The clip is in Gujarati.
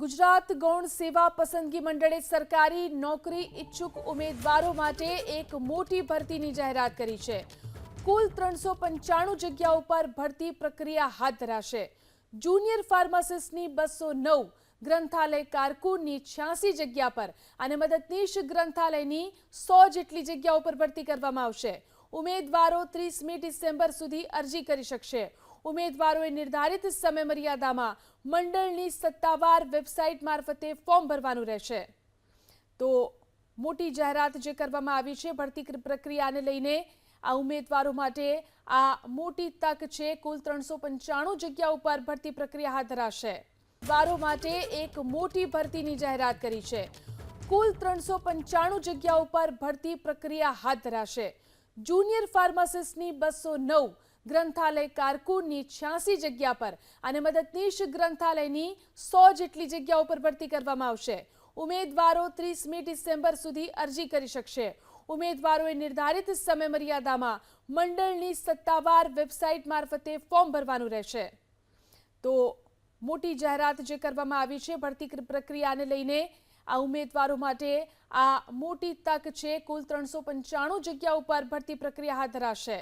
ગુજરાત ગૌણ સેવા પસંદગી મંડળે સરકારી નોકરી ઇચ્છુક ઉમેદવારો માટે એક મોટી ભરતીની જાહેરાત કરી છે। કુલ 395 જગ્યાઓ પર ભરતી પ્રક્રિયા હાથ ધરાશે। જુનિયર ફાર્માસિસ્ટની 209, ગ્રંથાલય કારકુનની 86 જગ્યા પર અને મદદનીશ ગ્રંથાલયની 100 જેટલી જગ્યાઓ પર ભરતી કરવામાં આવશે। ઉમેદવારો 30મી ડિસેમ્બર સુધી અરજી કરી શકશે। ઉમેદવારોએ નિર્ધારિત સમયમર્યાદામાં મંડળની સત્તાવાર વેબસાઇટ મારફતે ફોર્મ ભરવાનું રહેશે। તો મોટી જાહેરાત જે કરવામાં આવી છે ભરતી પ્રક્રિયાને લઈને આ ઉમેદવારો માટે આ મોટી તક છે। કુલ 395 જગ્યાઓ પર ભરતી પ્રક્રિયા હાથ ધરાશે। ઉમેદવારો માટે એક મોટી ભરતીની જાહેરાત કરી છે। કુલ 395 જગ્યાઓ પર ભરતી પ્રક્રિયા હાથ ધરાશે। જુનિયર ફાર્માસિસ્ટની 209, ગ્રંથાલય કારકુનની 86 જગ્યા પર અને મદદનીશ ગ્રંથાલયની 100 જેટલી જગ્યાઓ પર ભરતી કરવામાં આવશે। ઉમેદવારો 30મી ડિસેમ્બર સુધી અરજી કરી શકશે। ઉમેદવારોએ નિર્ધારિત સમયમર્યાદામાં મંડળની સત્તાવાર વેબસાઇટ મારફતે ફોર્મ ભરવાનું રહેશે। તો મોટી જાહેરાત જે કરવામાં આવી છે ભરતી પ્રક્રિયાને લઈને આ ઉમેદવારો માટે આ મોટી તક છે। કુલ 395 જગ્યાઓ પર ભરતી પ્રક્રિયા હાથ ધરાશે।